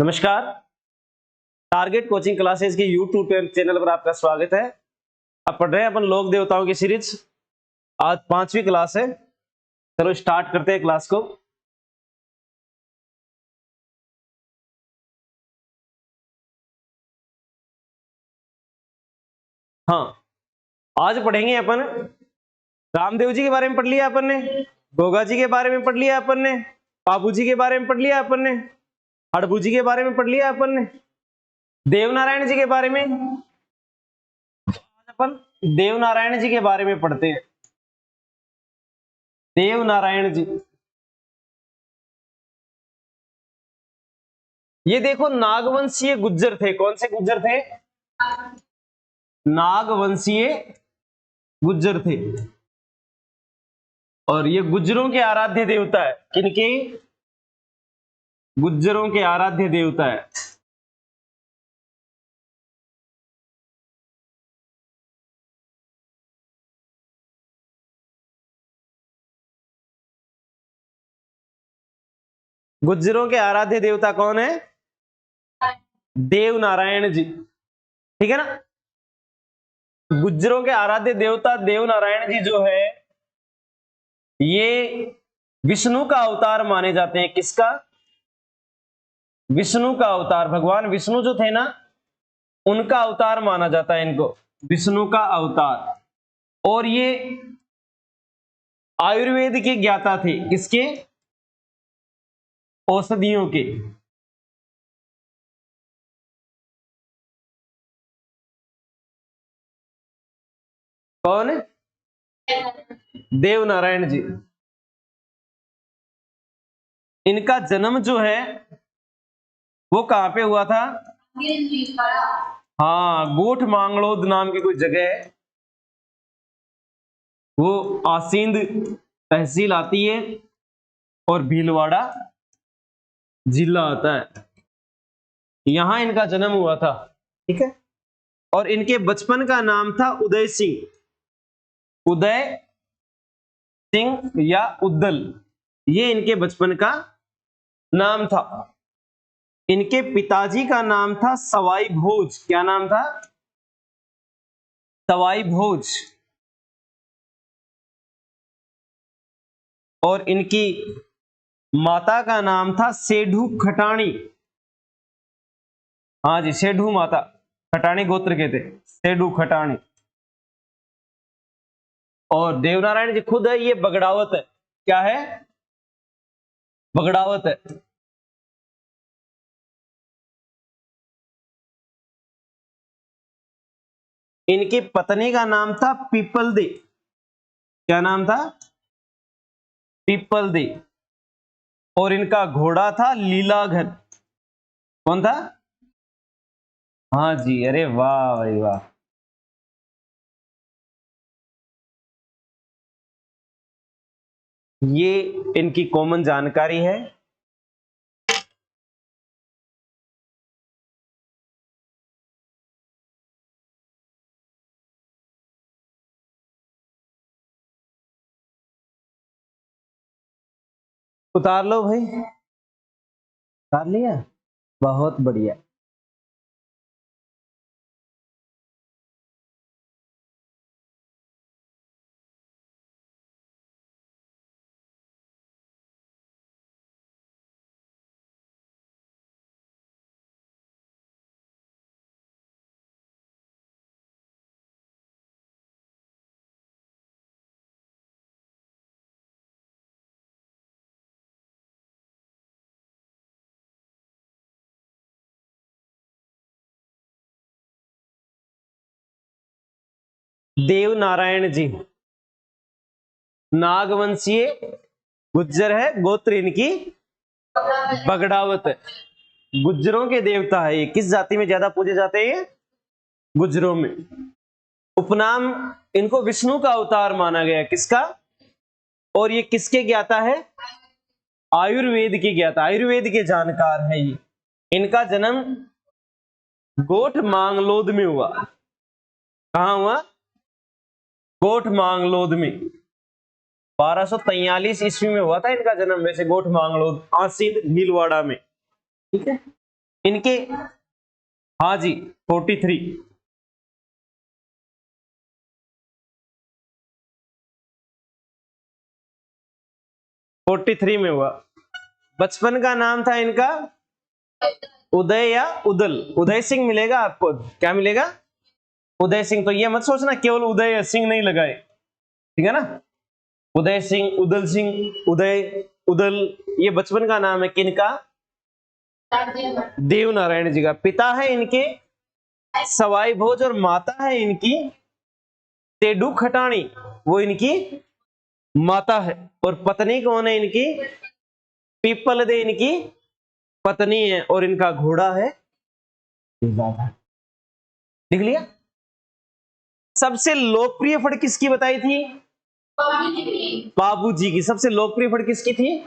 नमस्कार। Target coaching classes के YouTube channel पर आपका स्वागत है। अब पढ़ रहे हैं अपन लोक देवताओं की सीरीज। आज 5वीं क्लास है। चलो स्टार्ट करते हैं क्लास को। हाँ, आज पढ़ेंगे अपन रामदेव जी के बारे में पढ़ लिया अपन ने, गोगा जी के बारे में पढ़ लिया अपन ने, बाबू जी के बारे में पढ़ लिया अपन ने, हड़बू जी के बारे में पढ़ लिया अपन ने, देवनारायण जी के बारे में। अपन देवनारायण जी के बारे में पढ़ते हैं। देवनारायण जी, ये देखो नागवंशीय गुज्जर थे। कौन से गुज्जर थे? नागवंशीय गुज्जर थे। और ये गुज्जरों के आराध्य देवता है। किनके? गुज्जरों के आराध्य देवता है। गुज्जरों के आराध्य देवता कौन है? देवनारायण जी। ठीक है ना। गुज्जरों के आराध्य देवता देवनारायण जी जो है, ये विष्णु का अवतार माने जाते हैं। किसका? विष्णु का अवतार। भगवान विष्णु जो थे ना, उनका अवतार माना जाता है इनको, विष्णु का अवतार। और ये आयुर्वेद के ज्ञाता थे। किसके? औषधियों के। कौन? देवनारायण जी। इनका जन्म जो है वो कहां पे हुआ था? हाँ, गोठ मांगलोद नाम की कोई जगह है, वो आसींद तहसील आती है और भीलवाड़ा जिला आता है। यहां इनका जन्म हुआ था। ठीक है। और इनके बचपन का नाम था उदय सिंह। उदय सिंह या उद्दल, ये इनके बचपन का नाम था। इनके पिताजी का नाम था सवाई भोज। क्या नाम था? सवाई भोज। और इनकी माता का नाम था सेठू खटाणी। हाँ जी, सेठू माता, खटाणी गोत्र के थे, सेठू खटाणी। और देवनारायण जी खुद है ये बगड़ावत है। क्या है? बगड़ावत है। इनकी पत्नी का नाम था पीपल दे। क्या नाम था? People they. और इनका घोड़ा था लीलाघन। कौन था? हाँ जी, अरे वाह भाई वाह। ये इनकी कॉमन जानकारी है। उतार लो भाई। उतार लिया? बहुत बढ़िया। देवनारायण जी नागवंशीय गुज्जर है, गोत्र इनकी बगड़ावत है। गुज्जरों के देवता है ये। किस जाति में ज्यादा पूजे जाते हैं ये? गुज्जरों में। उपनाम इनको विष्णु का अवतार माना गया। किसका? और ये किसके ज्ञाता है? आयुर्वेद के ज्ञाता, आयुर्वेद के जानकार है ये। इनका जन्म गोठ मांगलोद में हुआ। कहां हुआ? गोठ मांगलोद में। 1243 ईस्वी में हुआ था इनका जन्म। वैसे गोठ मांगलोद आसीन भीलवाड़ा में। ठीक है। इनके, हाँ जी 43। 43 में हुआ। बचपन का नाम था इनका उदय या उदल। उदय सिंह मिलेगा आपको, क्या मिलेगा? उदय सिंह। तो ये मत सोचना केवल उदय सिंह नहीं लगाए, ठीक है ना। उदय सिंह, उदल सिंह, उदय, उदल, ये बचपन का नाम है किनका? देव नारायण जी का। पिता है इनके सवाई भोज और माता है इनकी तेडू खटाणी, वो इनकी माता है। और पत्नी कौन है इनकी? पीपल दे इनकी पत्नी है। और इनका घोड़ा है, लिख लिया। सबसे लोकप्रिय फड़ किसकी बताई थी? बाबू जी की। सबसे लोकप्रिय फड़ किसकी थी?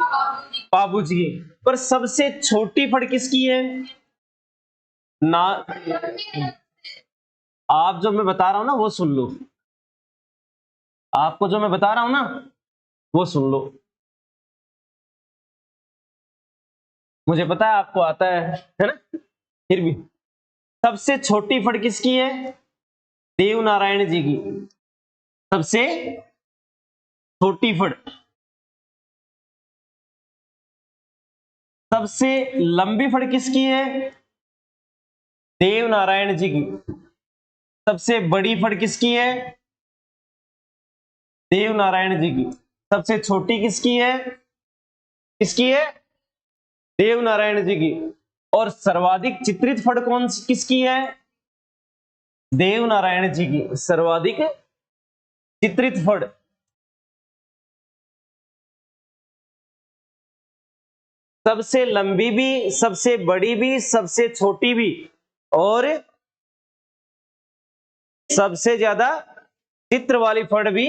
बाबू जी की। पर सबसे छोटी फड़ किसकी है? ना, आप जो मैं बता रहा हूं ना वो सुन लो। आपको जो मैं बता रहा हूं ना वो सुन लो। मुझे पता है आपको आता है ना, फिर भी सबसे छोटी फड़ किसकी है? देव नारायण जी की। सबसे छोटी फड़। सबसे लंबी फड़ किसकी है? देव नारायण जी की। सबसे बड़ी फड़ किसकी है? देव नारायण जी की। सबसे छोटी किसकी है? किसकी है? देव नारायण जी की। और सर्वाधिक चित्रित फड़ कौन किसकी है? देव नारायण जी की सर्वाधिक चित्रित फड़। सबसे लंबी भी, सबसे बड़ी भी, सबसे छोटी भी, और सबसे ज्यादा चित्र वाली फड़ भी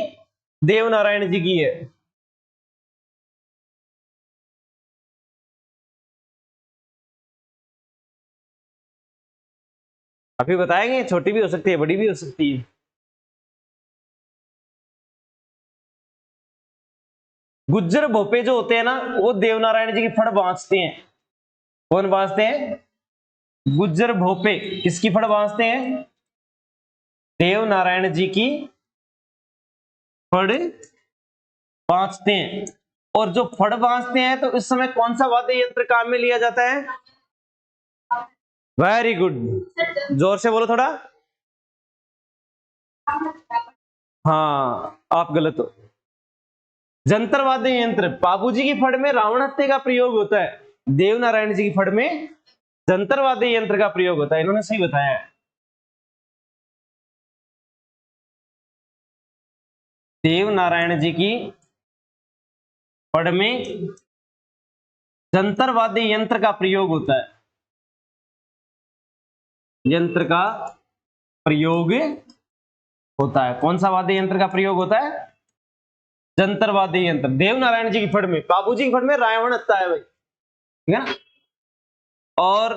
देव नारायण जी की है। अभी बताएंगे, छोटी भी हो सकती है, बड़ी भी हो सकती है। गुज्जर भोपे जो होते हैं ना वो देवनारायण जी की फड़ बांचते हैं। कौन बांचते हैं? गुज्जर भोपे किसकी फड़ बांचते हैं? देव नारायण जी की फड़ बांचते हैं। और जो फड़ बांचते हैं तो इस समय कौन सा वाद्य यंत्र काम में लिया जाता है? वेरी गुड, जोर से बोलो थोड़ा। हाँ आप गलत हो। जंतर वाद्य यंत्र। बाबूजी की फड़ में रावण हत्थे का प्रयोग होता है, देव नारायण जी की फड़ में जंतर वाद्य यंत्र का प्रयोग होता है। इन्होंने सही बताया है। देव नारायण जी की फड़ में जंतर वाद्य यंत्र का प्रयोग होता है। यंत्र का प्रयोग होता है। कौन सा वाद्य यंत्र का प्रयोग होता है? जंतर वाद्य यंत्र। देव नारायण जी की फड़ में, बाबूजी की फड़ में रावण हत्था है भाई, ठीक है ना। और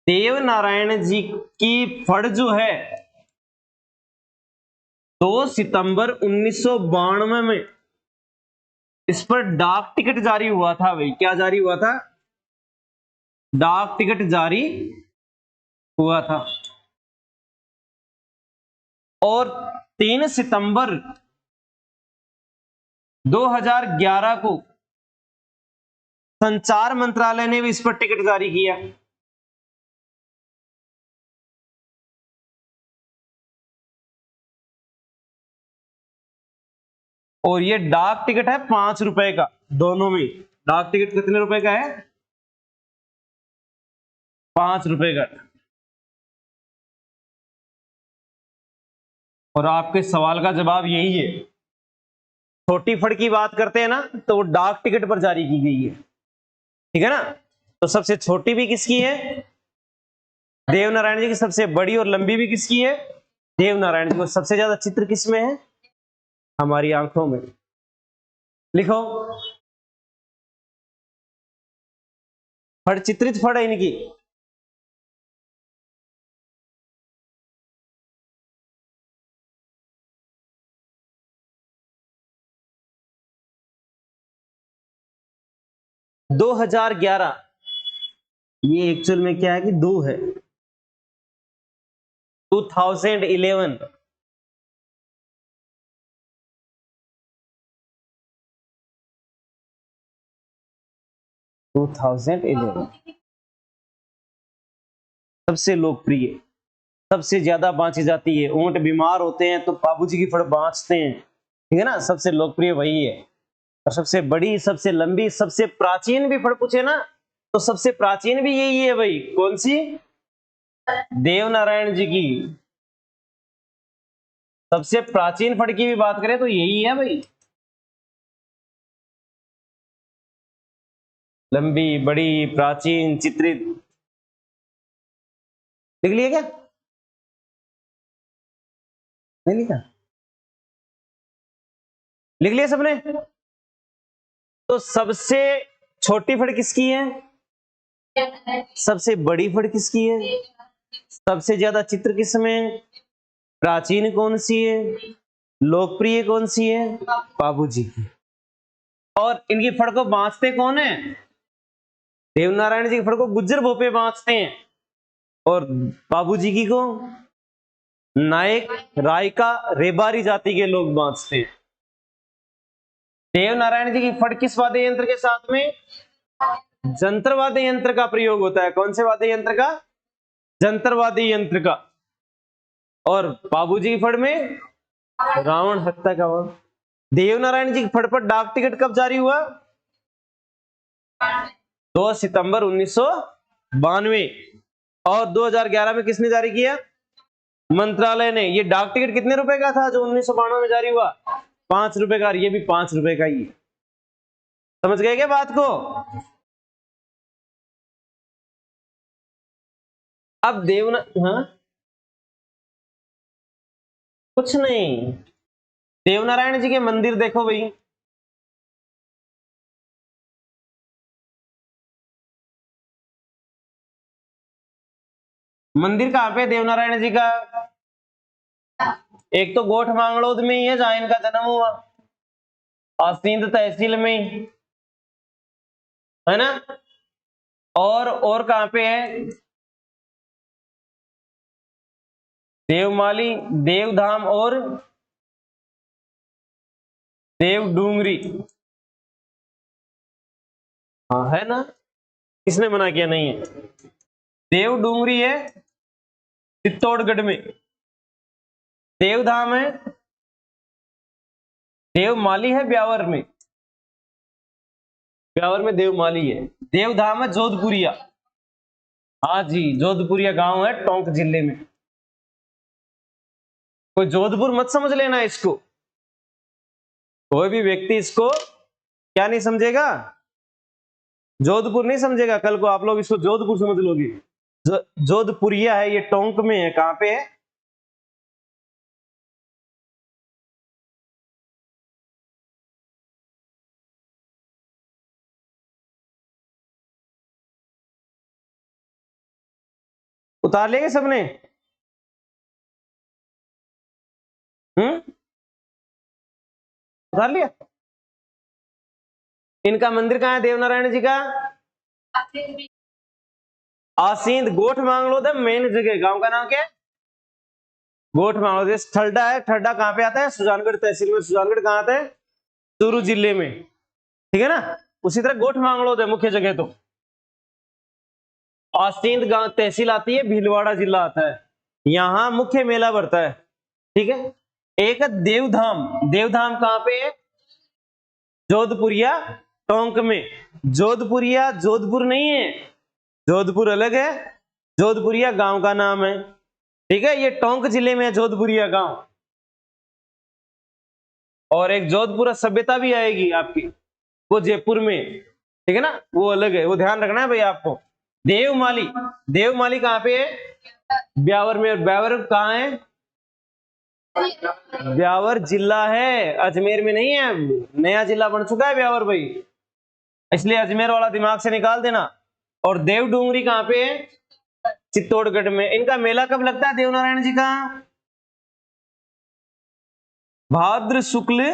देव नारायण जी की फड़ जो है 2 सितंबर 1992 में इस पर डाक टिकट जारी हुआ था भाई। क्या जारी हुआ था? डाक टिकट जारी हुआ था। और 3 सितंबर 2011 को संचार मंत्रालय ने भी इस पर टिकट जारी किया। और ये डाक टिकट है 5 रुपए का, दोनों में। डाक टिकट कितने रुपए का है? 5 रुपए का। और आपके सवाल का जवाब यही है। छोटी फड़ की बात करते हैं ना तो वो डाक टिकट पर जारी की गई है, ठीक है ना। तो सबसे छोटी भी किसकी है? देव नारायण जी की। सबसे बड़ी और लंबी भी किसकी है? देव नारायण जी को। सबसे ज्यादा चित्र किसमें है? हमारी आंखों में। लिखो, फड़ चित्रित फड़ है इनकी। दो 2011 ये एक्चुअल में क्या है कि 2 है। 2011 2011 सबसे लोकप्रिय, सबसे ज्यादा बांची जाती है। ऊंट बीमार होते हैं तो बाबूजी की फड़ बांचते हैं, ठीक है ना, सबसे लोकप्रिय वही है। और सबसे बड़ी, सबसे लंबी, सबसे प्राचीन भी फड़ पूछे ना तो सबसे प्राचीन भी यही है भाई। कौन सी? देवनारायण जी की। सबसे प्राचीन फड़ की भी बात करें तो यही है भाई। लंबी, बड़ी, प्राचीन, चित्रित। लिख लिया क्या? नहीं लिखा? लिख लिया सबने? तो सबसे छोटी फड़ किसकी है? सबसे बड़ी फड़ किसकी है? सबसे ज्यादा चित्र किसमें? प्राचीन कौन सी है? लोकप्रिय कौन सी है? बाबूजी की। और इनकी फड़ को बांचते कौन है? देवनारायण जी की फड़ को गुज्जर भोपे बांचते हैं, और बाबूजी की को नायक, रायका, रेबारी जाति के लोग बांचते हैं। देवनारायण जी की फड़ किस वाद्य यंत्र के साथ में? जंतर वाद्य यंत्र का प्रयोग होता है। कौन से वाद्य यंत्र का? जंतर वाद्य यंत्र का। और बाबूजी की फड़ में रावण हत्या का वध। देवनारायण जी की फड़ पर डाक टिकट कब जारी हुआ? 2 सितंबर 1992। और 2011 में किसने जारी किया? मंत्रालय ने। ये डाक टिकट कितने रुपए का था जो 1992 में जारी हुआ? 5 रुपए का। ये भी 5 रुपए का ही। समझ गए क्या बात को? अब हाँ, कुछ नहीं। देवनारायण जी के मंदिर देखो भाई। मंदिर कहां पे देवनारायण जी का? एक तो गोठ मांगड़ोद में ही है जहां इनका जन्म हुआ, आसींद तहसील में ही, है ना। और कहां पे है? देवमाली, देवधाम और देवडूंगरी। हाँ है ना, किसने मना किया? नहीं है। देवडूंगरी है चित्तौड़गढ़ में, देवधाम है, देवमाली है ब्यावर में। ब्यावर में देवमाली है, देवधाम है जोधपुरिया। हाँ जी, जोधपुरिया गांव है टोंक जिले में। कोई जोधपुर मत समझ लेना इसको, कोई भी व्यक्ति इसको क्या नहीं समझेगा, जोधपुर नहीं समझेगा। कल को आप लोग इसको जोधपुर समझ लोगे। जोधपुरिया है, ये टोंक में है। कहां पे है? उतार लेंगे सबने? उतार लिया। इनका मंदिर कहां है देवनारायण जी का? आसींद, गोठ मांगलो था मेन जगह। गांव का नाम क्या है? गोठ मांगलो। ठरडा है, ठरडा कहां पे आता है? सुजानगढ़ तहसील में। सुजानगढ़ कहां आता है? चूरू जिले में, ठीक है ना। उसी तरह गोठ मांगलो है मुख्य जगह। तो आसींद गांव तहसील आती है, भीलवाड़ा जिला आता है। यहां मुख्य मेला भरता है, ठीक है। एक देवधाम, देवधाम कहां पे है? जोधपुरिया टोंक में। जोधपुरिया जोधपुर नहीं है, जोधपुर अलग है, जोधपुरिया गांव का नाम है, ठीक है। ये टोंक जिले में है जोधपुरिया गांव। और एक जोधपुर सभ्यता भी आएगी आपकी, वो जयपुर में, ठीक है ना, वो अलग है, वो ध्यान रखना है भाई आपको। देवमाली, देवमाली कहां पे है? ब्यावर में। और ब्यावर कहां है? ब्यावर जिला है, अजमेर में नहीं है। नया जिला बन चुका है ब्यावर भाई, इसलिए अजमेर वाला दिमाग से निकाल देना। और देवडूंगरी कहां पे है? चित्तौड़गढ़ में। इनका मेला कब लगता है देवनारायण जी का? भाद्र शुक्ल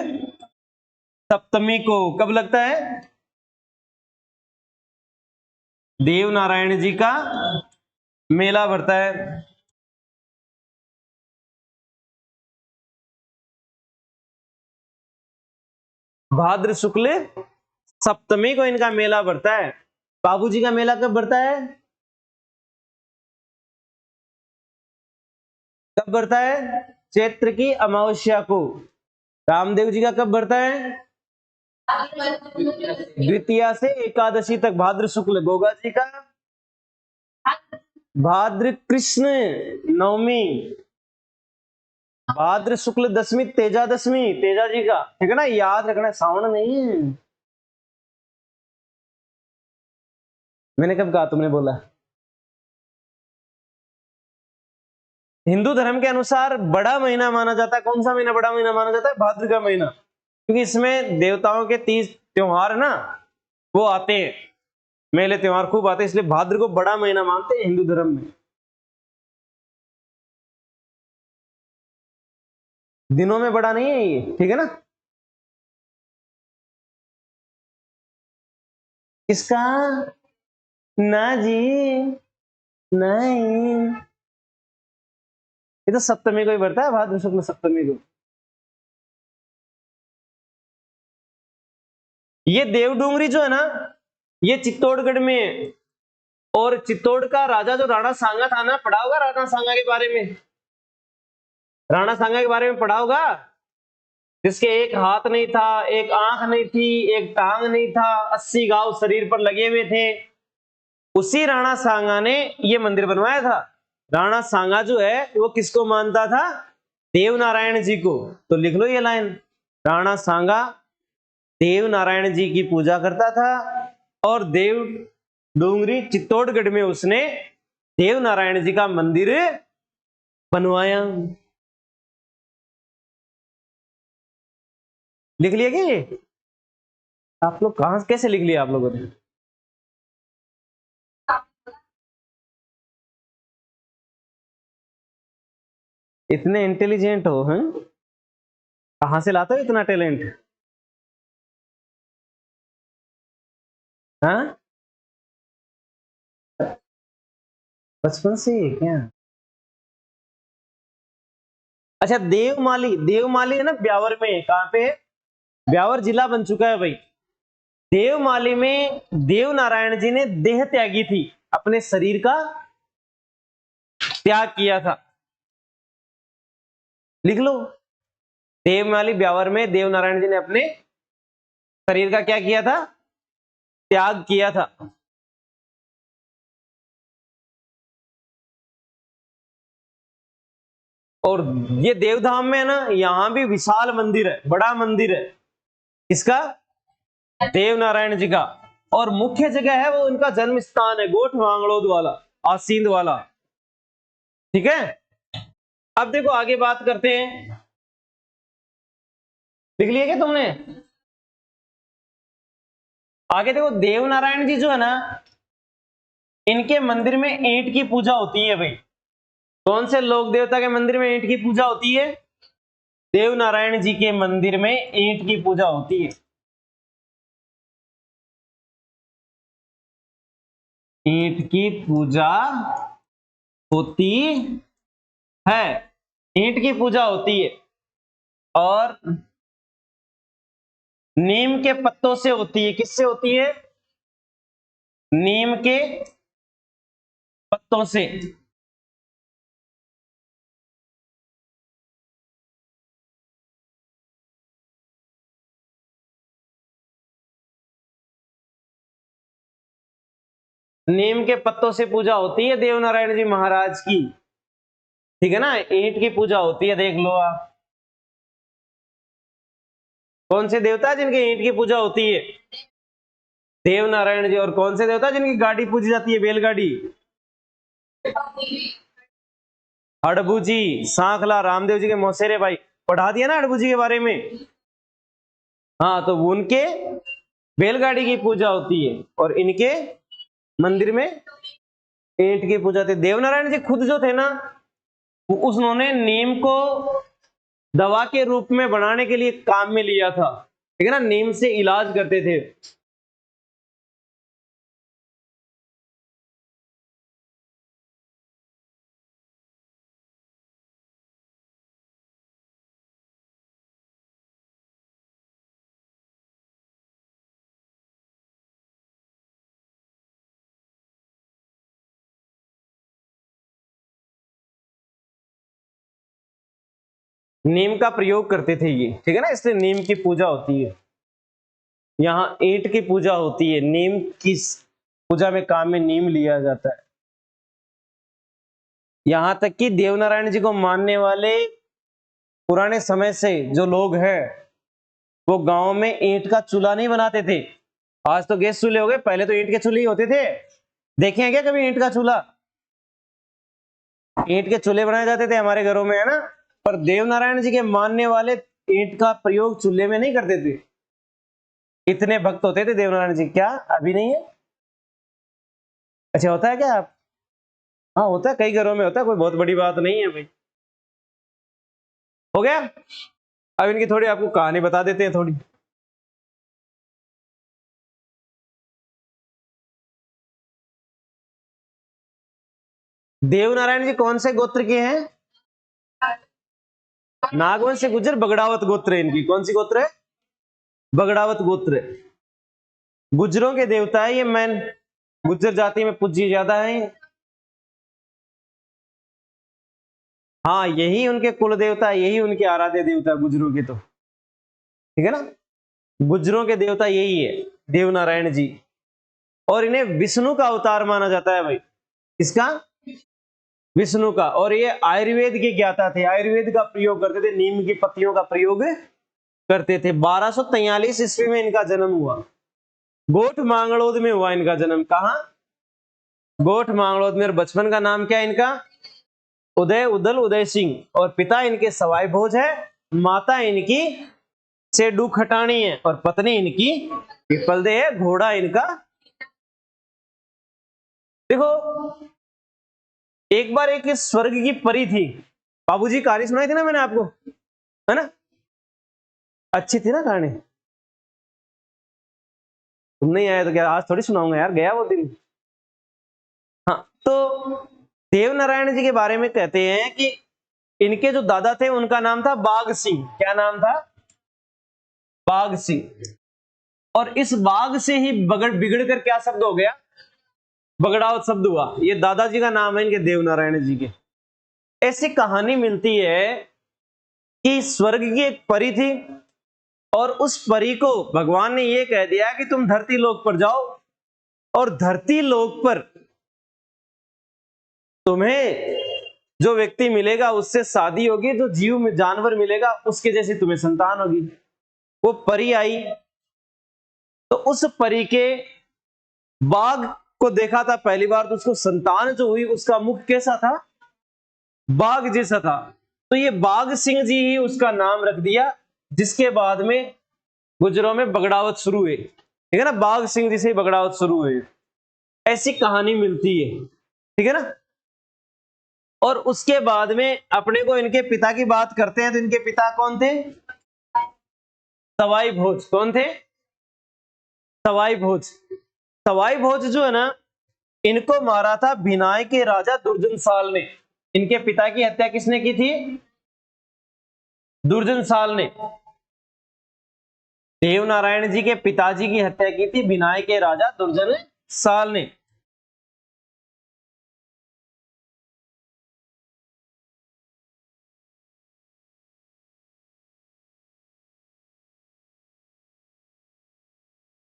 सप्तमी को। कब लगता है? देव नारायण जी का मेला भरता है। भाद्र शुक्ल सप्तमी को इनका मेला भरता है। बाबू जी का मेला कब भरता है? कब भरता है? चैत्र की अमावस्या को। रामदेव जी का कब भरता है? द्वितीया से एकादशी तक भाद्र शुक्ल। गोगा जी का भाद्र कृष्ण नवमी, भाद्र शुक्ल दशमी तेजा दशमी, तेजा जी का, ठीक है ना, याद रखना, साउंड नहीं है। मैंने कब कहा, तुमने बोला? हिंदू धर्म के अनुसार बड़ा महीना माना जाता है। कौन सा महीना बड़ा महीना माना जाता है? भाद्र का महीना, क्योंकि इसमें देवताओं के 30 त्योहार ना वो आते हैं, मेले त्योहार खूब आते हैं, इसलिए भाद्र को बड़ा महीना मानते हैं हिंदू धर्म में। दिनों में बड़ा नहीं है ये, ठीक है ना। किसका? ना जी, नहीं, ये तो सप्तमी को ही बढ़ता है, भाद्र शुक्ल सप्तमी को। ये देवडूंगरी जो है ना, ये चित्तौड़गढ़ में है। और चित्तौड़ का राजा जो राणा सांगा था ना, पढ़ा होगा राणा सांगा के बारे में? राणा सांगा के बारे में पढ़ा होगा? जिसके एक हाथ नहीं था, एक आंख नहीं थी, एक टांग नहीं था, 80 घाव शरीर पर लगे हुए थे। उसी राणा सांगा ने ये मंदिर बनवाया था। राणा सांगा जो है वो किसको मानता था? देव नारायण जी को। तो लिख लो ये लाइन, राणा सांगा देव नारायण जी की पूजा करता था, और देव डूंगरी चित्तौड़गढ़ में उसने देव नारायण जी का मंदिर बनवाया। लिख लिया क्या ये? आप लोग कहां कैसे लिख लिया आप लोगों ने? इतने इंटेलिजेंट हो, हैं? कहां से लाते हो इतना टैलेंट? हाँ, बचपन से ही क्या? अच्छा, देवमाली, देवमाली है ना ब्यावर में, कहां पे है? ब्यावर जिला बन चुका है भाई। देवमाली में देव नारायण जी ने देह त्यागी थी, अपने शरीर का त्याग किया था। लिख लो, देवमाली ब्यावर में देव नारायण जी ने अपने शरीर का क्या किया था? त्याग किया था। और ये देवधाम में है ना, यहां भी विशाल मंदिर है, बड़ा मंदिर है। किसका? देव नारायण जी का। और मुख्य जगह है वो उनका जन्म स्थान है, गोठ वांगड़ोद वाला, आसींद वाला, ठीक है। अब देखो आगे बात करते हैं। लिख लिया क्या तुमने? आगे देखो, देव नारायण जी जो है ना, इनके मंदिर में ईंट की पूजा होती है भाई। कौन से लोक देवता के मंदिर में ईंट की पूजा होती है? देव नारायण जी के मंदिर में ईंट की पूजा होती है। ईंट की पूजा होती है, ईंट की पूजा होती है। और नीम के पत्तों से होती है। किससे होती है? नीम के पत्तों से। नीम के पत्तों से पूजा होती है देव नारायण जी महाराज की, ठीक है ना। ईंट की पूजा होती है, देख लो आप। कौन से देवता जिनके ईंट की पूजा होती है? देव नारायण जी। और कौन से देवता जिनकी गाड़ी पूजी जाती है, बैलगाड़ी? हड़बू जी, सांखला, रामदेव जी के मौसेरे भाई। पढ़ा दिया ना हड़बू जी के बारे में। हाँ, तो उनके बैलगाड़ी की पूजा होती है, और इनके मंदिर में ईंट की पूजा थी। देवनारायण जी खुद जो थे ना, उन्होंने नीम को दवा के रूप में बनाने के लिए काम में लिया था, ठीक है ना, नीम से इलाज करते थे। नीम का प्रयोग करते थे ये, ठीक है ना, इसलिए नीम की पूजा होती है। यहाँ ईंट की पूजा होती है, नीम की पूजा में काम में नीम लिया जाता है। यहां तक कि देवनारायण जी को मानने वाले पुराने समय से जो लोग हैं वो गांव में ईंट का चूल्हा नहीं बनाते थे। आज तो गैस चूल्हे हो गए, पहले तो ईंट के चूल्हे ही होते थे। देखे हैं क्या कभी ईंट का चूल्हा? ईंट के चूल्हे बनाए जाते थे हमारे घरों में, है ना। पर देवनारायण जी के मानने वाले ईंट का प्रयोग चूल्हे में नहीं करते थे। इतने भक्त होते थे देवनारायण जी। क्या अभी नहीं है? अच्छा, होता है क्या आप? हाँ होता है, कई घरों में होता है, कोई बहुत बड़ी बात नहीं है भाई। हो गया। अब इनकी थोड़ी आपको कहानी बता देते हैं थोड़ी। देवनारायण जी कौन से गोत्र के हैं? नागवंश से गुजर बगड़ावत गोत्र है इनकी। कौन सी गोत्र है? बगड़ावत गोत्र। गुजरों के देवता है ये, मैन गुजर जाति में पूज्य ज्यादा है। हाँ, यही उनके कुल देवता, यही उनके आराध्य देवता गुजरों के, तो ठीक है ना। गुजरों के देवता यही है देवनारायण जी। और इन्हें विष्णु का अवतार माना जाता है भाई। इसका विष्णु का। और ये आयुर्वेद के ज्ञाता थे, आयुर्वेद का प्रयोग करते थे, नीम की पत्तियों का प्रयोग करते थे। 1243 ईस्वी में इनका जन्म हुआ। गोठ मांगड़ोद में हुआ इनका जन्म। कहा? गोठ मांगड़ोद में। और बचपन का नाम क्या है इनका? उदय उदल उदय सिंह। और पिता इनके सवाई भोज है, माता इनकी सेडू खटाणी है, और पत्नी इनकी पिपलदे है। घोड़ा इनका, देखो एक बार एक स्वर्ग की परी थी। बाबूजी कहानी सुनाई थी ना मैंने आपको, है ना। अच्छी थी ना कहानी? तुम नहीं आया तो क्या आज थोड़ी सुनाऊंगा यार, गया वो दिन। हाँ, तो देवनारायण जी के बारे में कहते हैं कि इनके जो दादा थे उनका नाम था बाघ सिंह। क्या नाम था? बाघ सिंह। और इस बाघ से ही बिगड़ कर क्या शब्द हो गया? बगड़ावत शब्द हुआ। ये दादाजी का नाम है इनके, देवनारायण जी के। ऐसी कहानी मिलती है कि स्वर्ग की एक परी थी, और उस परी को भगवान ने यह कह दिया कि तुम धरती लोक पर जाओ, और धरती लोक पर तुम्हें जो व्यक्ति मिलेगा उससे शादी होगी, जो जीव में जानवर मिलेगा उसके जैसी तुम्हें संतान होगी। वो परी आई, तो उस परी के बाघ को देखा था पहली बार, तो उसको संतान जो हुई उसका मुख कैसा था? बाघ जैसा था। तो ये बाघ सिंह जी ही उसका नाम रख दिया, जिसके बाद में गुजरों में बगड़ावत शुरू हुई, ठीक है ना। बाघ सिंह जी से बगड़ावत शुरू हुई, ऐसी कहानी मिलती है, ठीक है ना। और उसके बाद में अपने को इनके पिता की बात करते हैं, तो इनके पिता कौन थे? सवाई भोज। कौन थे? सवाई भोज। सवाई भोज जो है ना, इनको मारा था भिनाई के राजा दुर्जन साल ने। इनके पिता की हत्या किसने की थी? दुर्जन साल ने। देवनारायण जी के पिताजी की हत्या की थी भिनाई के राजा दुर्जन साल ने।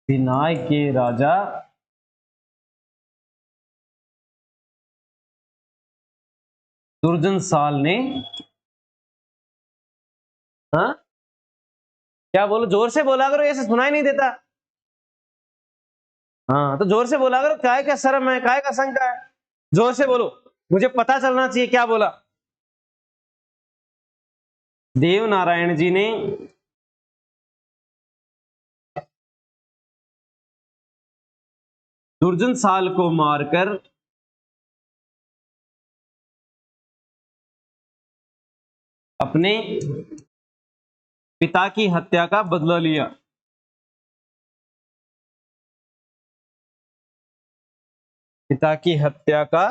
भिनाई के राजा दुर्जन साल ने। हाँ, क्या बोलो? जोर से बोला करो, ऐसे सुनाई नहीं देता। हाँ तो जोर से बोला करो, काय का शर्म है, काय का शंका है? जोर से बोलो, मुझे पता चलना चाहिए क्या बोला। देव नारायण जी ने दुर्जन साल को मारकर अपने पिता की हत्या का बदला लिया। पिता की हत्या का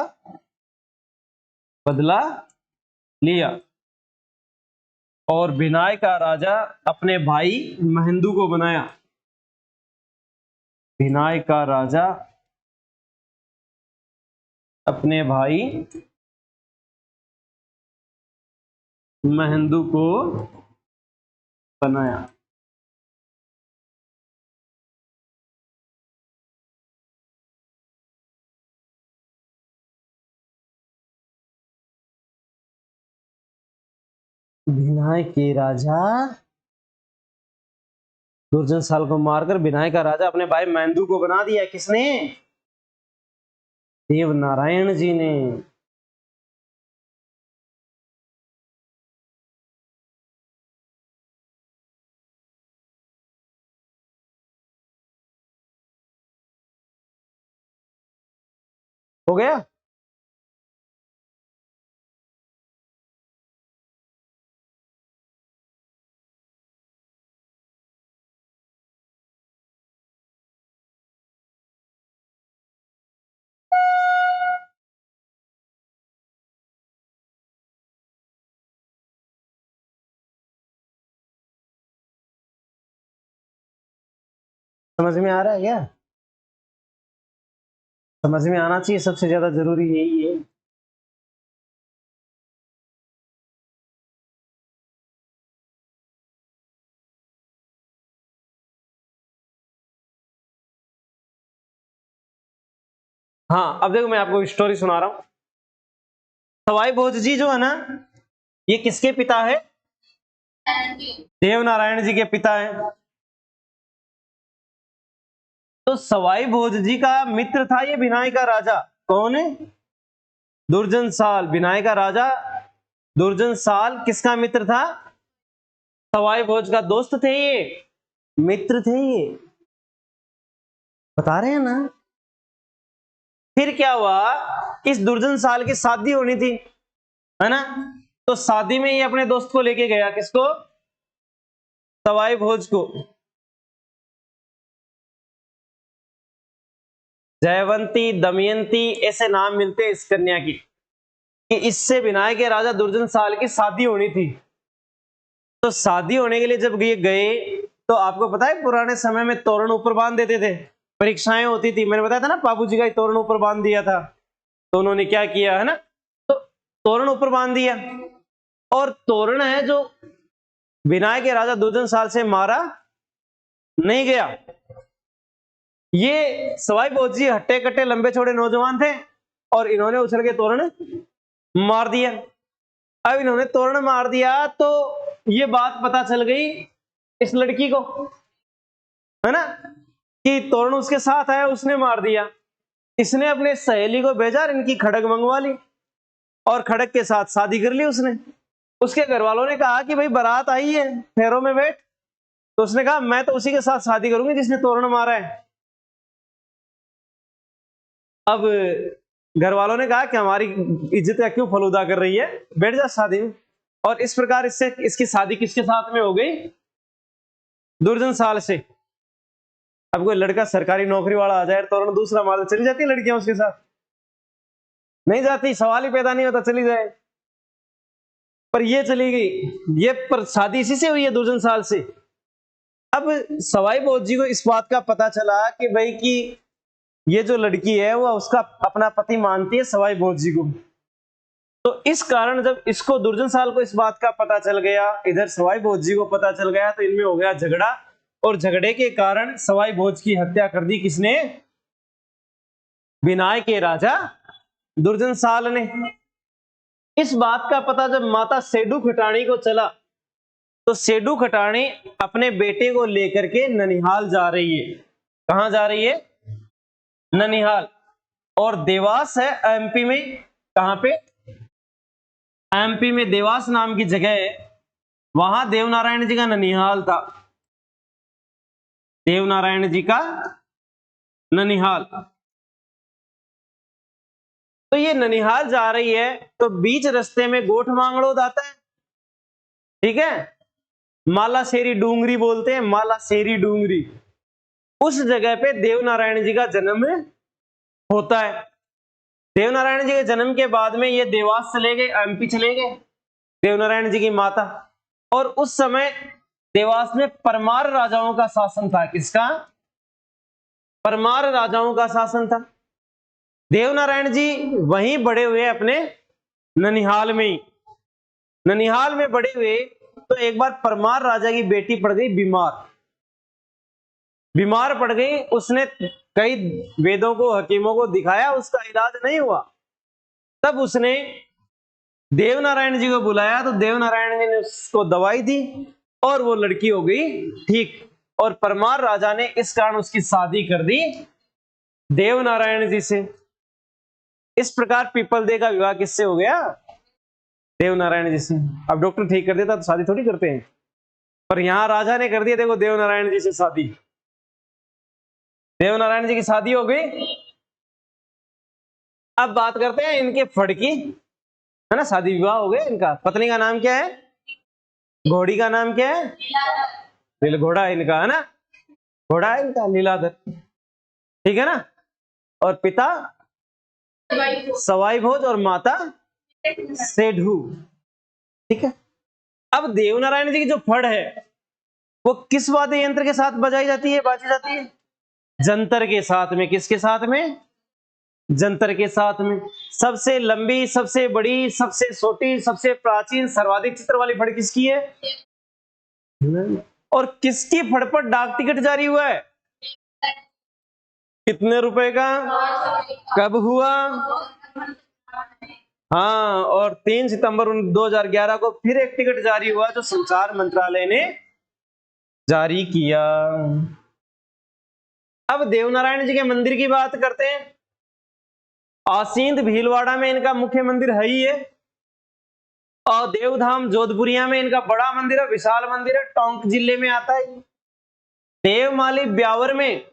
बदला लिया, और भिनाई का राजा अपने भाई महेंदु को बनाया। भिनाई का राजा अपने भाई महंदू को बनाया। भिनाय के राजा दुर्जन साल को मारकर भिनाय का राजा अपने भाई महंदू को बना दिया। किसने? देव नारायण जी ने। हो गया? समझ में आ रहा है क्या? समझ में आना चाहिए, सबसे ज्यादा जरूरी यही है। हाँ, अब देखो मैं आपको स्टोरी सुना रहा हूं। सवाई भोज जी जो है ना, ये किसके पिता है? देव नारायण जी के पिता है। तो सवाई भोज जी का मित्र था ये भिनाय का राजा। कौन है? दुर्जन साल। भिनाय का राजा दुर्जन साल किसका मित्र था? सवाई भोज का दोस्त थे ये, मित्र थे ये। बता रहे हैं ना। फिर क्या हुआ, इस दुर्जन साल की शादी होनी थी, है ना? तो शादी में ये अपने दोस्त को लेके गया। किसको? सवाई भोज को। जयवंती, दमयंती ऐसे नाम मिलते हैं इस कन्या की, कि इससे भिनाय के राजा दुर्जन साल की शादी होनी थी। तो शादी होने के लिए जब ये गए, तो आपको पता है पुराने समय में तोरण ऊपर बांध देते थे, परीक्षाएं होती थी। मैंने बताया था ना, बाबू जी का तोरण ऊपर बांध दिया था। तो उन्होंने क्या किया है ना, तो तोरण ऊपर बांध दिया। और तोरण है जो भिनाय के राजा दुर्जन साल से मारा नहीं गया। ये सवाई भोज जी हट्टे कट्टे लंबे चौड़े नौजवान थे, और इन्होंने उछल के तोरण मार दिया। अब इन्होंने तोरण मार दिया तो ये बात पता चल गई इस लड़की को, है ना, कि तोरण उसके साथ है, उसने मार दिया। इसने अपने सहेली को भेजा, इनकी खड़ग मंगवा ली और खड़ग के साथ शादी कर ली उसने। उसके घर वालों ने कहा कि भाई बारात आई है, फेरों में बैठ। तो उसने कहा मैं तो उसी के साथ शादी करूंगी जिसने तोरण मारा है। अब घर वालों ने कहा कि हमारी इज्जत का क्यों फलूदा कर रही है, बैठ जा शादी में। और इस प्रकार इससे इसकी शादी किसके साथ में हो गई? दुर्जन साल से। अब कोई लड़का सरकारी नौकरी वाला आ जाए, तोरण दूसरा मार, चली जाती है लड़कियां उसके साथ? नहीं जाती, सवाल ही पैदा नहीं होता चली जाए। पर ये चली गई, ये पर शादी इसी से हुई है, दुर्जन साल से। अब सवाई भोज जी को इस बात का पता चला कि भाई कि ये जो लड़की है वो उसका अपना पति मानती है सवाई भोज जी को। तो इस कारण जब इसको दुर्जन साल को इस बात का पता चल गया, इधर सवाई भोज जी को पता चल गया, तो इनमें हो गया झगड़ा। और झगड़े के कारण सवाई भोज की हत्या कर दी। किसने? भिनाय के राजा दुर्जन साल ने। इस बात का पता जब माता सेडू खटाणी को चला, तो सेडू खटाणी अपने बेटे को लेकर के ननिहाल जा रही है। कहां जा रही है? ननिहाल। और देवास है एमपी में। कहां पे? एमपी में देवास नाम की जगह है, वहां देवनारायण जी का ननिहाल था। देवनारायण जी का ननिहाल। तो ये ननिहाल जा रही है, तो बीच रास्ते में गोठ मांगड़ोद आता है, ठीक है? माला शेरी डूंगरी बोलते हैं, माला शेरी डूंगरी। उस जगह पे देवनारायण जी का जन्म होता है। देवनारायण जी के जन्म के बाद में ये देवास चले गए, एमपी चले गए, देवनारायण जी की माता। और उस समय देवास में परमार राजाओं का शासन था। किसका? परमार राजाओं का शासन था। देवनारायण जी वहीं बड़े हुए अपने ननिहाल में ही। ननिहाल में बड़े हुए तो एक बार परमार राजा की बेटी पड़ गई बीमार पड़ गई। उसने कई वेदों को, हकीमों को दिखाया, उसका इलाज नहीं हुआ। तब उसने देवनारायण जी को बुलाया, तो देवनारायण जी ने उसको दवाई दी और वो लड़की हो गई ठीक। और परमार राजा ने इस कारण उसकी शादी कर दी देवनारायण जी से। इस प्रकार पीपल दे का विवाह किससे हो गया? देवनारायण जी से। अब डॉक्टर ठीक कर देता तो शादी थोड़ी करते हैं, पर यहां राजा ने कर दिया। देखो, देवनारायण जी से शादी, देवनारायण जी की शादी हो गई। अब बात करते हैं इनके फड़ की, है ना। शादी विवाह हो गया इनका। पत्नी का नाम क्या है? घोड़ी का नाम क्या है? घोड़ा इनका, है ना। घोड़ा है इनका लीलाधर, ठीक है ना। और पिता सवाई भोज और माता सेढू, ठीक है। अब देवनारायण जी की जो फड़ है वो किस वाद्य यंत्र के साथ बजाई जाती है, बाजी जाती है? जंतर के साथ में। किसके साथ में? जंतर के साथ में। सबसे लंबी, सबसे बड़ी, सबसे छोटी, सबसे प्राचीन, सर्वाधिक चित्र वाली फड़ किसकी है? और किसकी फड़ पर डाक टिकट जारी हुआ है? कितने रुपए का? कब हुआ? हाँ, और 3 सितंबर 2011 को फिर एक टिकट जारी हुआ जो संचार मंत्रालय ने जारी किया। अब देवनारायण जी के मंदिर की बात करते हैं। आसींद भीलवाड़ा में इनका मुख्य मंदिर है ही है, और देवधाम जोधपुरिया में इनका बड़ा मंदिर है, विशाल मंदिर है, टोंक जिले में आता है। देवमाली ब्यावर में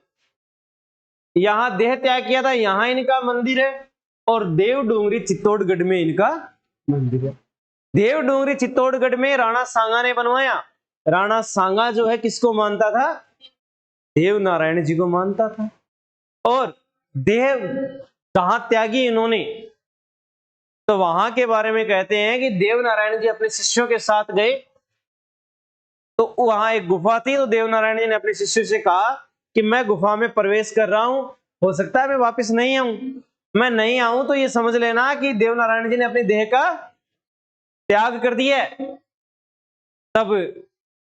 यहां देह त्याग किया था, यहां इनका मंदिर है। और देव डूंगरी चित्तौड़गढ़ में इनका मंदिर है। देव डूंगरी चित्तौड़गढ़ में राणा सांगा ने बनवाया। राणा सांगा जो है किसको मानता था? देव नारायण जी को मानता था। और देह जहां त्यागी इन्होंने, तो वहां के बारे में कहते हैं कि देव नारायण जी अपने शिष्यों के साथ गए, तो वहां एक गुफा थी। तो देव नारायण जी ने अपने शिष्यों से कहा कि मैं गुफा में प्रवेश कर रहा हूं, हो सकता है मैं वापस नहीं आऊं। मैं नहीं आऊं तो ये समझ लेना कि देव नारायण जी ने अपनी देह का त्याग कर दिया है। तब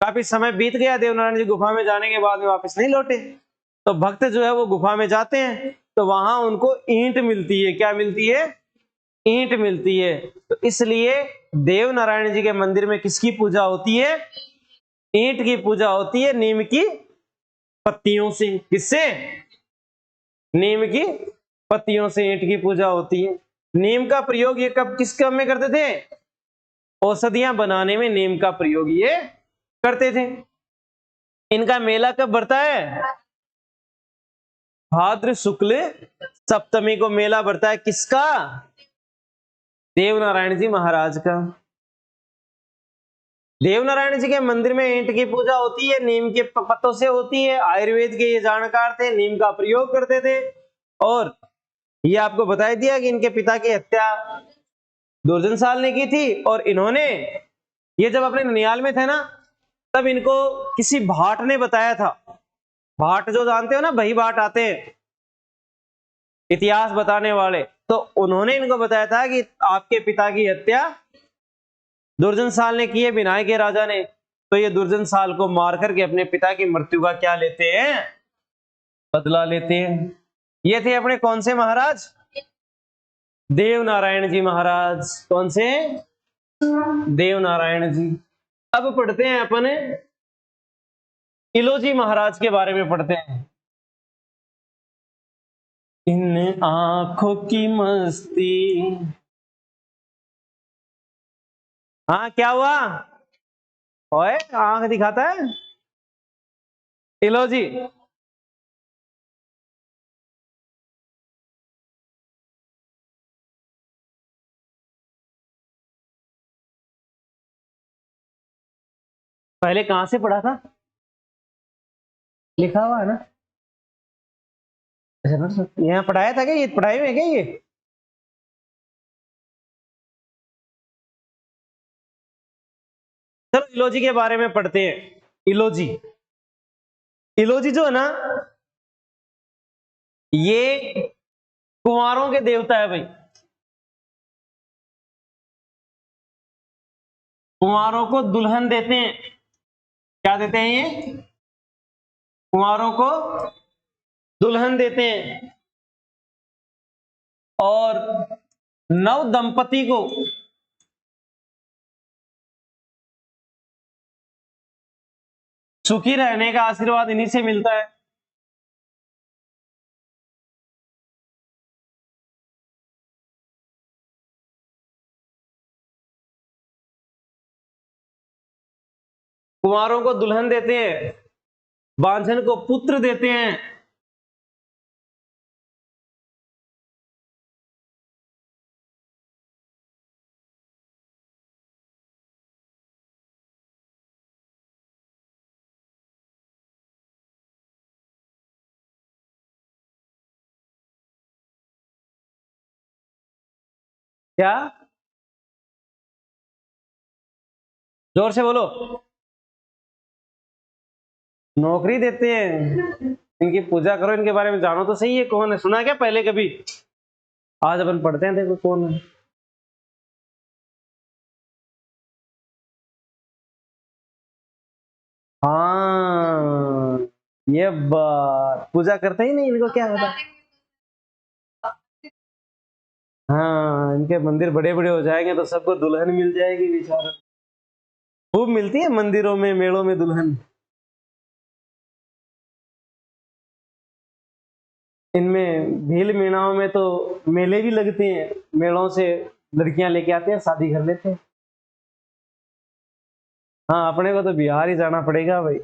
काफी समय बीत गया, देवनारायण जी गुफा में जाने के बाद में वापस नहीं लौटे। तो भक्त जो है वो गुफा में जाते हैं, तो वहां उनको ईंट मिलती है। क्या मिलती है? ईंट मिलती है। तो इसलिए देव नारायण जी के मंदिर में किसकी पूजा होती है? ईंट की पूजा होती है, नीम की पत्तियों से। किससे? नीम की पत्तियों से ईंट की पूजा होती है। नीम का प्रयोग ये कब, किस काम में करते थे? औषधियां बनाने में नीम का प्रयोग ये करते थे। इनका मेला कब बढ़ता है? भाद्र शुक्ल सप्तमी को मेला बढ़ता है। किसका? देवनारायण जी महाराज का। देवनारायण जी के मंदिर में ईंट की पूजा होती है, नीम के पत्तों से होती है। आयुर्वेद के ये जानकार थे, नीम का प्रयोग करते थे। और ये आपको बता दिया कि इनके पिता की हत्या दुर्जन साल ने की थी। और इन्होंने, ये जब अपने ननियाल में थे ना, तब इनको किसी भाट ने बताया था। भाट जो जानते हो ना, भाई भाट आते हैं इतिहास बताने वाले, तो उन्होंने इनको बताया था कि आपके पिता की हत्या दुर्जन साल ने की है, बिनाई के राजा ने। तो ये दुर्जन साल को मार करके अपने पिता की मृत्यु का क्या लेते हैं? बदला लेते हैं। ये थे अपने कौन से महाराज? देव नारायण जी महाराज। कौन से? देव नारायण जी। अब पढ़ते हैं अपन इलोजी महाराज के बारे में पढ़ते हैं। इन आंखों की मस्ती। हाँ, क्या हुआ? ओए, आंख दिखाता है इलोजी। पहले कहां से पढ़ा था? लिखा हुआ है ना? अच्छा, यहाँ पढ़ाया था क्या? ये पढ़ाई में है क्या ये? चलो इलोजी के बारे में पढ़ते हैं। इलोजी, इलोजी जो है ना, ये कुंवारों के देवता है भाई। कुंवारों को दुल्हन देते हैं। क्या देते हैं ये? कुंवारों को दुल्हन देते हैं। और नव दंपति को सुखी रहने का आशीर्वाद इन्हीं से मिलता है। कुंवारों को दुल्हन देते हैं, बांझन को पुत्र देते हैं। क्या? जोर से बोलो। नौकरी देते हैं। इनकी पूजा करो, इनके बारे में जानो तो सही है कौन है। सुना क्या पहले कभी? आज अपन पढ़ते हैं, देखो कौन है। हाँ, ये बात पूजा करते ही नहीं, इनको क्या होता। हाँ, इनके मंदिर बड़े बड़े हो जाएंगे तो सबको दुल्हन मिल जाएगी बेचारा। खूब मिलती है मंदिरों में, मेलों में दुल्हन। इनमें भील मीणाओं में तो मेले भी लगते हैं, मेलों से लड़कियां लेके आते हैं, शादी कर लेते हैं। हाँ, अपने को तो बिहार ही जाना पड़ेगा भाई।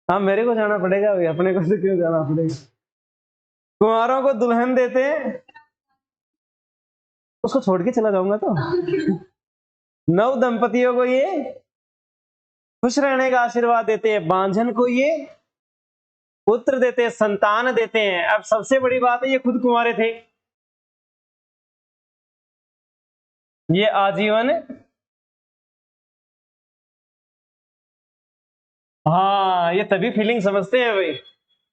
हाँ, मेरे को जाना पड़ेगा भाई, अपने को तो क्यों जाना पड़ेगा। कुंवारों को दुल्हन देते हैं, उसको छोड़ के चला जाऊंगा तो। नव दंपतियों को ये खुश रहने का आशीर्वाद देते हैं, बांझन को ये पुत्र देते हैं, संतान देते हैं। अब सबसे बड़ी बात है, ये खुद कुंवारे थे, ये आजीवन। हाँ, ये तभी फीलिंग समझते हैं भाई,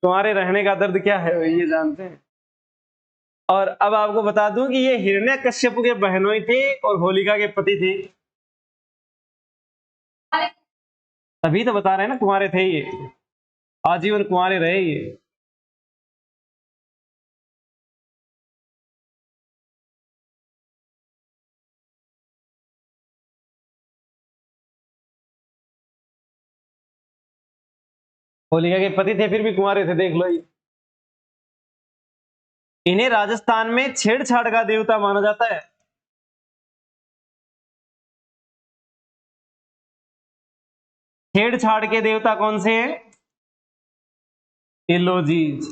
तुम्हारे रहने का दर्द क्या है भाई, ये जानते हैं। और अब आपको बता दूं कि ये हिरण्यकश्यप के बहनोई थे और होलिका के पति थे। तभी तो बता रहे हैं ना, कुंवारे थे ये, आजीवन कुंवारे रहे ये। होलिका के पति थे, फिर भी कुंवारे थे, देख लो ये। इन्हें राजस्थान में छेड़छाड़ का देवता माना जाता है। छेड़छाड़ के देवता कौन से हैं? इलोजीज।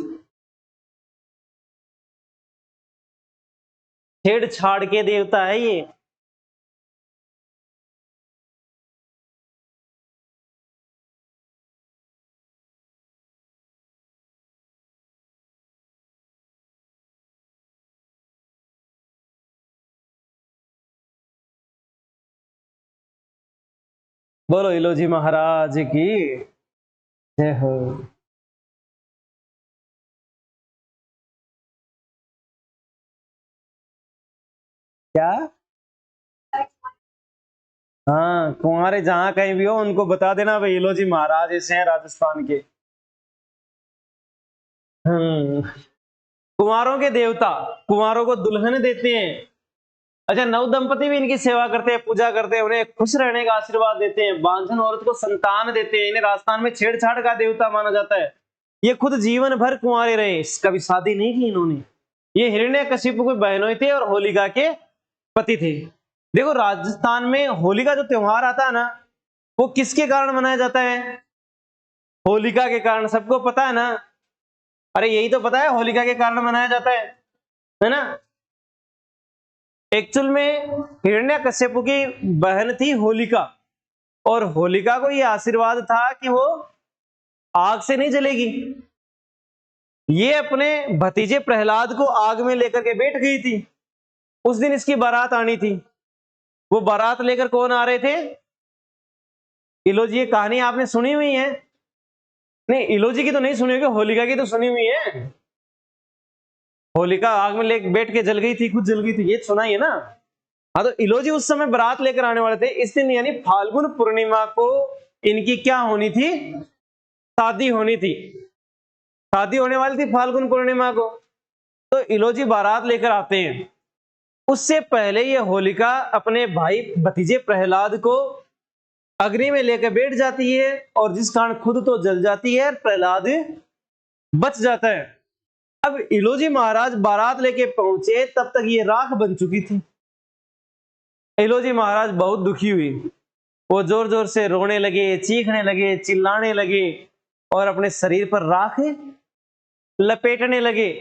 छेड़छाड़ के देवता है ये। बोलो इलोजी महाराज की जय हो। क्या? हाँ, कुंवारे जहां कहीं भी हो उनको बता देना भाई, इलोजी महाराज ऐसे हैं राजस्थान के। कुंवारों के देवता कुंवारों को दुल्हन देते हैं। अच्छा, नव दंपति भी इनकी सेवा करते हैं, पूजा करते हैं, उन्हें खुश रहने का आशीर्वाद देते हैं, बांझन औरत को संतान देते हैं। इन्हें राजस्थान में छेड़छाड़ का देवता माना जाता है। ये खुद जीवन भर कुंवारे रहे, कभी शादी नहीं की इन्होंने। ये हिरण्यकशिपु के बहनोई थे और होलिका के पति थे। देखो, राजस्थान में होली का जो त्योहार आता है ना, वो किसके कारण मनाया जाता है? होलिका के कारण। सबको पता है ना? अरे यही तो पता है, होलिका के कारण मनाया जाता है ना? एक्चुअल में हिरण्यकश्यप की बहन थी होलिका, और होलिका को यह आशीर्वाद था कि वो आग से नहीं जलेगी। ये अपने भतीजे प्रहलाद को आग में लेकर के बैठ गई थी। उस दिन इसकी बारात आनी थी। वो बारात लेकर कौन आ रहे थे? इलोजी। ये कहानी आपने सुनी हुई है? नहीं, इलोजी की तो नहीं सुनी होगी, होलिका की तो सुनी हुई है। होलिका आग में ले बैठ के जल गई थी, खुद जल गई थी, ये सुना ही है ना। हाँ, तो इलोजी उस समय बारात लेकर आने वाले थे। इस दिन यानी फाल्गुन पूर्णिमा को इनकी क्या होनी थी? शादी होनी थी। शादी होने वाली थी फाल्गुन पूर्णिमा को, तो इलोजी बारात लेकर आते हैं। उससे पहले ये होलिका अपने भाई भतीजे प्रहलाद को अग्नि में लेकर बैठ जाती है, और जिस कारण खुद तो जल जाती है, प्रहलाद बच जाता है। अब इलोजी महाराज बारात लेके पहुंचे, तब तक ये राख बन चुकी थी। इलोजी महाराज बहुत दुखी हुई, वो जोर जोर से रोने लगे, चीखने लगे, चिल्लाने लगे, और अपने शरीर पर राख लपेटने लगे।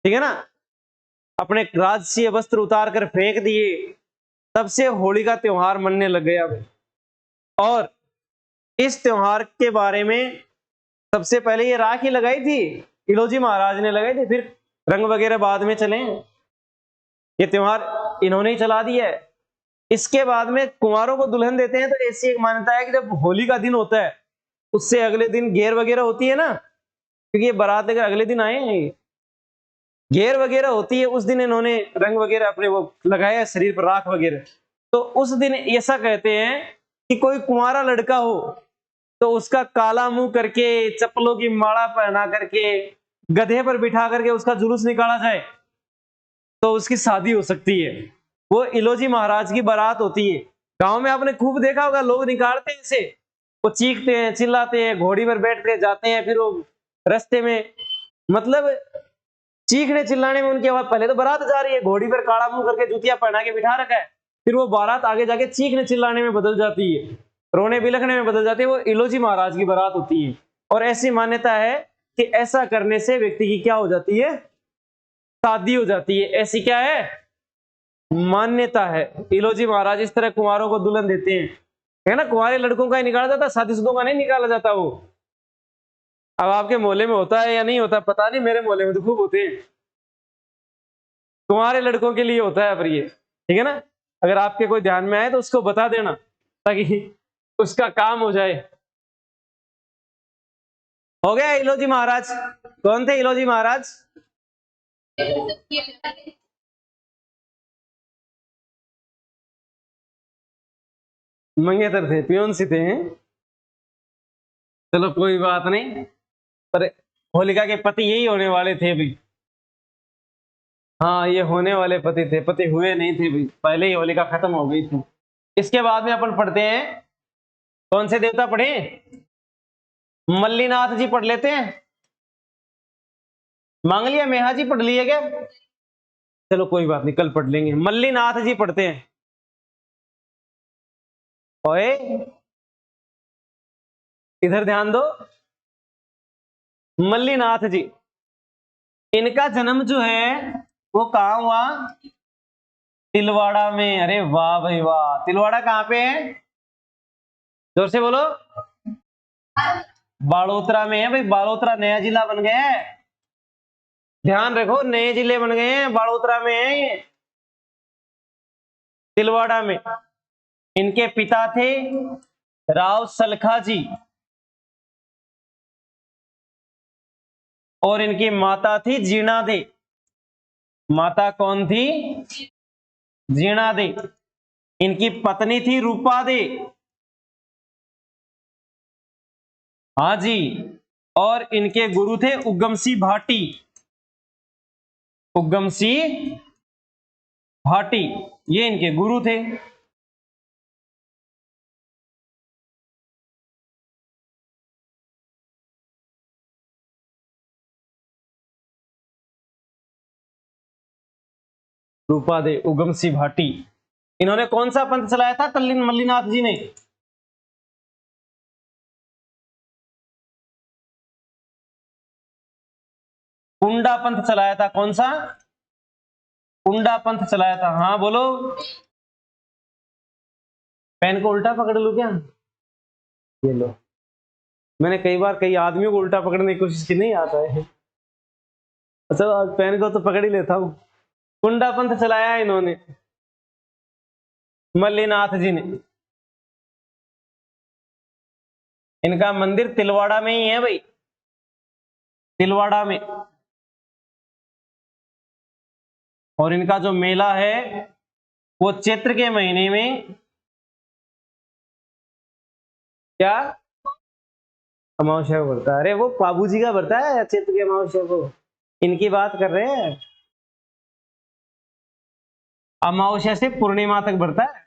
ठीक है ना, अपने राजसीय वस्त्र उतार कर फेंक दिए। तब से होली का त्योहार मनने लग गया। और इस त्योहार के बारे में सबसे पहले ये राख ही लगाई थी, इलोजी महाराज ने लगाई थी, फिर रंग वगैरह बाद में चले। ये त्योहार इन्होंने ही चला दिया है। इसके बाद में कुंवारों को दुल्हन देते हैं, तो ऐसी एक मान्यता है कि जब होली का दिन होता है, उससे अगले दिन घेर वगैरह होती है ना, क्योंकि ये बारात लेकर अगले दिन आए हैं, घेर वगैरह होती है, उस दिन इन्होंने रंग वगैरह अपने वो लगाया शरीर पर, राख वगैरह। तो उस दिन ऐसा कहते हैं कि कोई कुंवारा लड़का हो तो उसका काला मुंह करके, चप्पलों की माला पहना करके, गधे पर बिठा करके उसका जुलूस निकाला जाए, तो उसकी शादी हो सकती है। वो इलोजी महाराज की बारात होती है। गांव में आपने खूब देखा होगा, लोग निकालते हैं इसे, वो चीखते हैं, चिल्लाते हैं, घोड़ी पर बैठ के जाते हैं, फिर वो रास्ते में, मतलब चीखने चिल्लाने में उनकी आवाज, पहले तो बारात जा रही है, घोड़ी पर काला मुंह करके जूतियां पहना के बिठा रखा है, फिर वो बारात आगे जाके चीखने चिल्लाने में बदल जाती है, रोने बिलखने में बदल जाती है। वो इलोजी महाराज की बारात होती है। और ऐसी मान्यता है कि ऐसा करने से व्यक्ति की क्या हो जाती है? शादी हो जाती है। ऐसी क्या है? मान्यता है। इलोजी महाराज इस तरह कुंवारों को दुल्हन देते हैं, है ना। कुंवारे लड़कों का ही निकाला जाता, शादीशुदा का नहीं निकाला जाता वो। अब आपके मोहल्ले में होता है या नहीं होता पता नहीं, मेरे मोहल्ले में तो खूब होते हैं। कुंवारे लड़कों के लिए होता है पर ये, ठीक है ना। अगर आपके कोई ध्यान में आए तो उसको बता देना, ताकि उसका काम हो जाए। हो गया इलोजी महाराज। कौन थे इलोजी महाराज? मंगेतर थे, पियोन सी थे। चलो कोई बात नहीं, पर होलिका के पति यही होने वाले थे भी। हाँ, ये होने वाले पति थे, पति हुए नहीं थे भी, पहले ही होलिका खत्म हो गई थी। इसके बाद में अपन पढ़ते हैं, कौन से देवता पढ़े? मल्लीनाथ जी पढ़ लेते हैं। मांग लिया? मेहा जी पढ़ लिए क्या? चलो कोई बात नहीं, कल पढ़ लेंगे। मल्लीनाथ जी पढ़ते हैं। ओए, इधर ध्यान दो। मल्लीनाथ जी, इनका जन्म जो है वो कहां हुआ? तिलवाड़ा में। अरे वाह भाई वाह, तिलवाड़ा कहां पे है? जोर से बोलो। बालोतरा में है भाई, बालोतरा नया जिला बन गया है। ध्यान रखो, नए जिले बन गए हैं, बालोतरा में है ये, तिलवाड़ा में। इनके पिता थे राव सलखा जी, और इनकी माता थी जीणा दे। माता कौन थी? जीणा दे। इनकी पत्नी थी रूपा दे। हाँ जी। और इनके गुरु थे उग्गम सिंह भाटी। उग्गम सिंह भाटी, ये इनके गुरु थे। रूपा दे, उग्गम सिंह भाटी। इन्होंने कौन सा पंथ चलाया था मल्लीनाथ जी ने? कुंडा पंथ चलाया था। कौन सा? कुंडा पंथ चलाया था। हाँ बोलो। पेन को उल्टा पकड़ लू क्या? ये लो, मैंने कई बार कई आदमियों को उल्टा पकड़ने की कोशिश की, नहीं आता है। अच्छा, आज पेन को तो पकड़ ही लेता हूं। कुंडा पंथ चलाया इन्होंने, मल्लीनाथ जी ने। इनका मंदिर तिलवाड़ा में ही है भाई, तिलवाड़ा में। और इनका जो मेला है वो चैत्र के महीने में क्या अमावस्या को बढ़ता है। अरे वो बाबू जी का बढ़ता है चैत्र की अमावस्या को, इनकी बात कर रहे हैं। अमावस्या से पूर्णिमा तक बढ़ता है।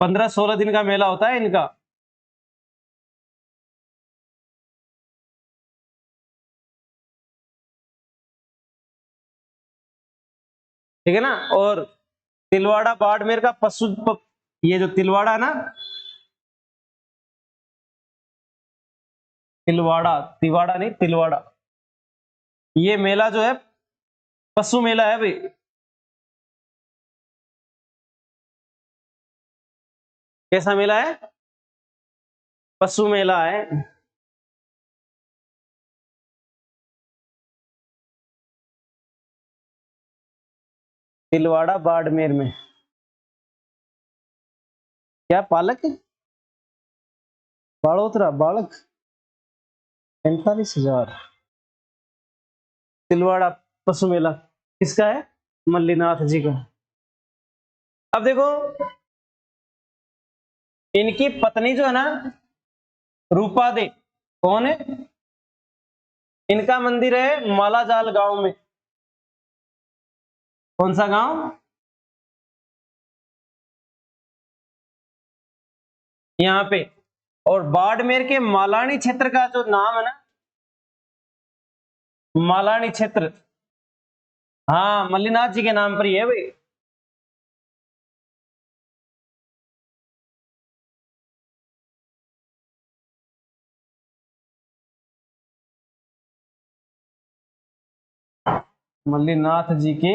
पंद्रह 16 दिन का मेला होता है इनका। ठीक है ना। और तिलवाड़ा बाड़मेर का ये जो तिलवाड़ा ना, तिलवाड़ा, तिवाड़ा नहीं तिलवाड़ा, ये मेला जो है पशु मेला है भाई। कैसा मेला है? पशु मेला है। तिलवाड़ा बाड़मेर में क्या पालक बाड़ोतरा बालक 45,000। तिलवाड़ा पशु मेला किसका है? मल्लीनाथ जी का। अब देखो इनकी पत्नी जो है ना रूपा दे, कौन है? इनका मंदिर है मालाजाल गांव में। कौन सा गांव? यहाँ पे। और बाड़मेर के मालानी क्षेत्र का जो नाम है ना, मालानी क्षेत्र, हाँ मल्लीनाथ जी के नाम पर ही है भाई। मल्लीनाथ जी के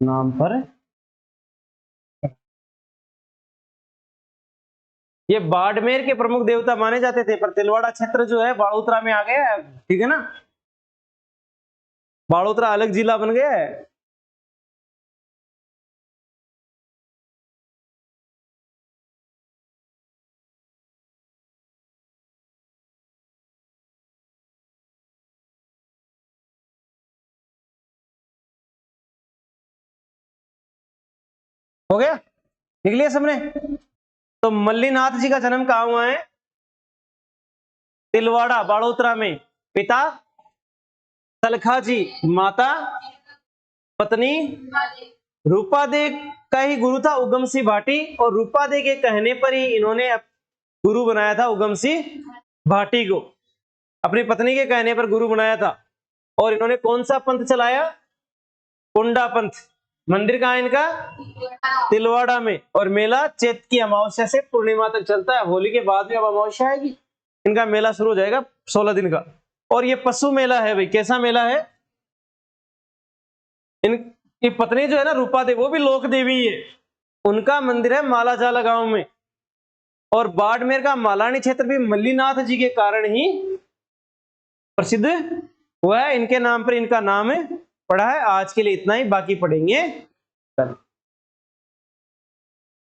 नाम पर ये बाड़मेर के प्रमुख देवता माने जाते थे, पर तिलवाड़ा क्षेत्र जो है बाड़ोतरा में आ गया है। ठीक है ना, बाड़ोतरा अलग जिला बन गया है। हो गया, लिख लिया सबने? तो मल्लीनाथ जी का जन्म कहाँ हुआ है? तिलवाड़ा बाड़ोतरा में। पिता सलखा जी, माता पत्नी रूपा दे का ही गुरु था उगम सिंह भाटी, और रूपा दे के कहने पर ही इन्होंने गुरु बनाया था उगम सिंह भाटी को। अपनी पत्नी के कहने पर गुरु बनाया था। और इन्होंने कौन सा पंथ चलाया? कुंडा पंथ। मंदिर कहाँ है इनका? तिलवाड़ा में। और मेला चैत्र की अमावस्या से पूर्णिमा तक चलता है। होली के बाद में अब अमावस्या आएगी, इनका मेला शुरू हो जाएगा 16 दिन का। और ये पशु मेला है भाई। कैसा मेला है? इनकी पत्नी जो है ना रूपा देवी, वो भी लोक देवी है। उनका मंदिर है मालाजाला गांव में। और बाड़मेर का मालानी क्षेत्र भी मल्लीनाथ जी के कारण ही प्रसिद्ध हुआ है। इनके नाम पर इनका नाम है पड़ा है। आज के लिए इतना ही, बाकी पढ़ेंगे कल।